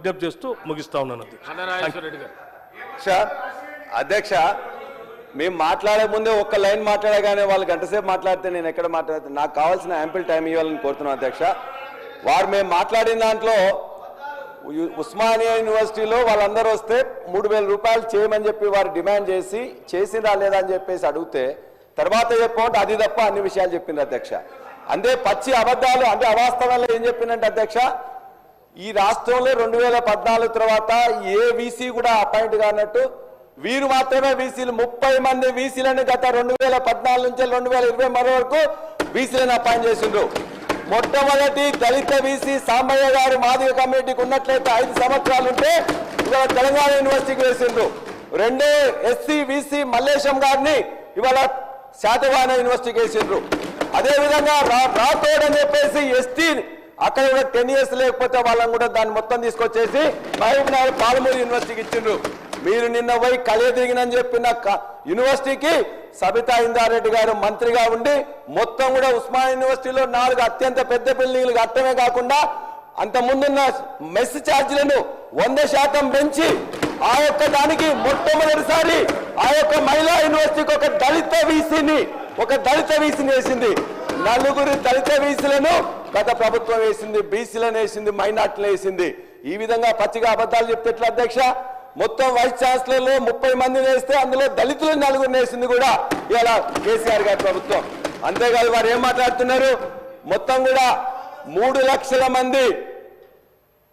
విజ్ఞప్తి చేస్తూ ముగిస్తా ఉన్నాను అధ్యక్ష మేము మాట్లాడే ముందే ఒక్క లైన్ మాట్లాడగానే వాళ్ళు గంటసేపు మాట్లాడితే నేను ఎక్కడ మాట్లాడితే నాకు కావాల్సిన యాంపిల్ టైం ఇవ్వాలని కోరుతున్నాను అధ్యక్ష. వారు మేము మాట్లాడిన దాంట్లో ఉస్మానియా యూనివర్సిటీలో వాళ్ళందరూ వస్తే 3,000 రూపాయలు చేయమని చెప్పి వారు డిమాండ్ చేసి చేసిందా లేదా అని చెప్పేసి అడిగితే తర్వాత చెప్పమంటే అది తప్ప అన్ని విషయాలు చెప్పింది అధ్యక్ష. అంతే పచ్చి అబద్ధాలు అంటే అవాస్తవాలు ఏం చెప్పిందంటే అధ్యక్ష, ఈ రాష్ట్రంలో 2014 తర్వాత ఏ వీసీ కూడా అపాయింట్ కానట్టు వీరు మాత్రమే వీసీలు 30 మంది వీసీలను గత 2014 నుంచి 2020 వరకు వీసీలను అపాయింట్ చేసిండ్రు. మొట్టమొదటి దళిత వీసీ సాంబయ్య గారు మాదిగ కమిటీకి ఉన్నట్లయితే 5 సంవత్సరాలు ఉంటే ఇవాళ తెలంగాణ యూనివర్సిటీకి వేసిండ్రు. రెండో ఎస్సీ వీసీ మల్లేశం గారిని ఇవాళ శాతవాహన యూనివర్సిటీకి వేసిండ్రు. అదేవిధంగా రాతోడ్ అని చెప్పేసి ఎస్టీ అక్కడ కూడా 10 years లేకపోతే వాళ్ళని కూడా దాన్ని మొత్తం తీసుకొచ్చేసి మహబూబ్నగర్ పాలమూరు యూనివర్సిటీకి ఇచ్చిండ్రు. మీరు నిన్న పోయి కలియదిగినని చెప్పిన యూనివర్సిటీకి సబితా ఇందారెడ్డి గారు మంత్రిగా ఉండి మొత్తం కూడా ఉస్మానియా యూనివర్సిటీలో 4 అత్యంత పెద్ద బిల్డింగ్లు కట్టమే కాకుండా అంత ముందున్న మెస్ ఛార్జీలను 100% పెంచి ఆ యొక్క దానికి మొట్టమొదటిసారి ఆ యొక్క మహిళా యూనివర్సిటీకి ఒక దళిత వీసీని వేసింది. 4 దళిత వీసీలను గత ప్రభుత్వం వేసింది, బీసీలను వేసింది, మైనార్టీలను వేసింది. ఈ విధంగా పచ్చిగా అబద్ధాలు చెప్తే ఎట్లా అధ్యక్ష? మొత్తం వైస్ ఛాన్సలర్లు 30 మందిని వేస్తే అందులో దళితులు 4 వేసింది కూడా ఇలా కేసీఆర్ గారి ప్రభుత్వం. అంతేకాదు వారు ఏం మాట్లాడుతున్నారు, మొత్తం కూడా 3 లక్షల మంది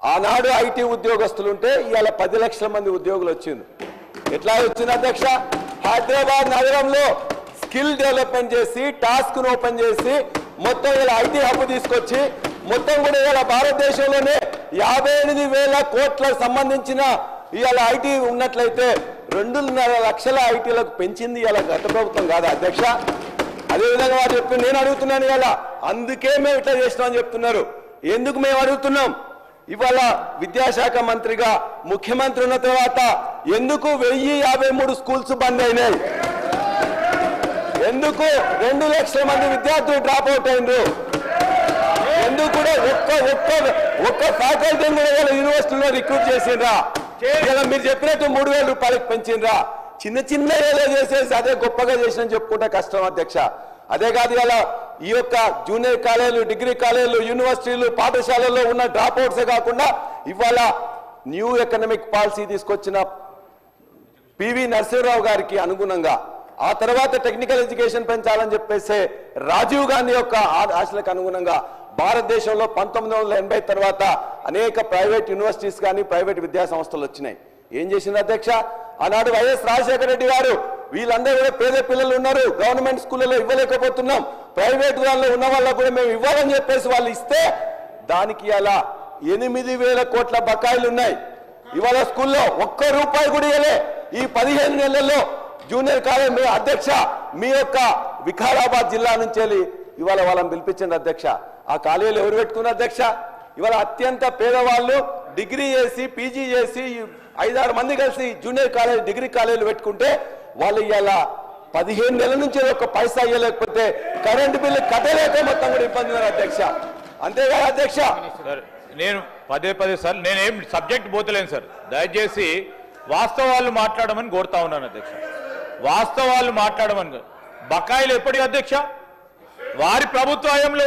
ఆనాడు ఐటీ ఉద్యోగస్తులు ఉంటే ఇవాళ 10 లక్షల మంది ఉద్యోగులు వచ్చింది. ఎట్లా వచ్చింది అధ్యక్ష? హైదరాబాద్ నగరంలో స్కిల్ డెవలప్మెంట్ చేసి టాస్క్ ను ఓపెన్ చేసి మొత్తం ఇలా ఐటీ హబ్ తీసుకొచ్చి మొత్తం కూడా ఇలా భారతదేశంలోనే 58,000 కోట్లకు సంబంధించిన ఇవాళ ఐటీ ఉన్నట్లయితే 2.5 లక్షల ఐటీలకు పెంచింది ఇలా గత ప్రభుత్వం కాదా అధ్యక్ష? అదేవిధంగా వారు చెప్తున్నారు, నేను అడుగుతున్నాను ఇవాళ అందుకే మేము ఇట్లా చేసినామని చెప్తున్నారు. ఎందుకు మేము అడుగుతున్నాం? ఇవాళ విద్యాశాఖ మంత్రిగా ముఖ్యమంత్రి ఉన్న తర్వాత ఎందుకు 1053 స్కూల్స్ బంద్ అయినాయి? ఎందుకు 2 లక్షల మంది విద్యార్థులు డ్రాప్ అవుట్ అయినరు? ఎందుకు కూడా ఒక్క ఫ్యాకల్టీని కూడా యూనివర్సిటీలో రిక్రూట్ చేసిండ్రా? ఇలా మీరు చెప్పినట్టు 3,000 రూపాయలకు పెంచిండ్రా? చిన్న ఏదో చేసేసి అదే గొప్పగా చేసిన చెప్పుకుంటే కష్టం అధ్యక్ష. అదే కాదు ఇలా ఈ యొక్క జూనియర్ కాలేజీలు, డిగ్రీ కాలేజీలు, యూనివర్సిటీలు, పాఠశాలల్లో ఉన్న డ్రాప్ అవుట్సే కాకుండా ఇవాళ న్యూ ఎకనామిక్ పాలసీ తీసుకొచ్చిన పివి నరసింహరావు గారికి అనుగుణంగా ఆ తర్వాత టెక్నికల్ ఎడ్యుకేషన్ పెంచాలని చెప్పేసి రాజీవ్ గాంధీ యొక్క ఆశలకు అనుగుణంగా భారతదేశంలో 1980 తర్వాత అనేక ప్రైవేట్ యూనివర్సిటీస్ కానీ ప్రైవేట్ విద్యా సంస్థలు వచ్చినాయి. ఏం చేసింది అధ్యక్ష? ఆనాడు వైఎస్ రాజశేఖర రెడ్డి గారు వీళ్ళందరూ కూడా పేద పిల్లలు ఉన్నారు, గవర్నమెంట్ స్కూళ్ళలో ఇవ్వలేకపోతున్నాం, ప్రైవేట్ వాళ్ళలో ఉన్న వాళ్ళకు కూడా మేము ఇవ్వాలని చెప్పేసి వాళ్ళు ఇస్తే దానికి అలా 8,000 కోట్ల బకాయిలు ఉన్నాయి. ఇవాళ స్కూల్లో ₹1 కూడా ఇవ్వలే. ఈ 15 నెలల్లో జూనియర్ కాలేజ్ మీ అధ్యక్ష మీ యొక్క వికారాబాద్ జిల్లా నుంచి వెళ్ళి ఇవాళ వాళ్ళని పిలిపించండి అధ్యక్ష. ఆ కాలేజీలు ఎవరు పెట్టుకున్నారు అధ్యక్ష? ఇవాళ అత్యంత పేదవాళ్ళు డిగ్రీ చేసి పీజీ చేసి 5-6 మంది కలిసి జూనియర్ కాలేజ్ డిగ్రీ కాలేజీలు పెట్టుకుంటే వాళ్ళు ఇవాళ 15 నెలల నుంచి ఒక్క పైసా ఇవ్వలేకపోతే కరెంటు బిల్లు కట్టలేక మొత్తం కూడా ఇబ్బంది ఉన్నారు అధ్యక్ష. అంతేకాదు అధ్యక్ష, నేను పదే సార్ నేనేం సబ్జెక్ట్ పోతలేను సార్, దయచేసి వాస్తవాలు మాట్లాడమని కోరుతా ఉన్నాను అధ్యక్ష. వాస్తవాలు మాట్లాడమని. బకాయిలు ఎప్పటికీ అధ్యక్ష? వారి ప్రభుత్వ హయాంలో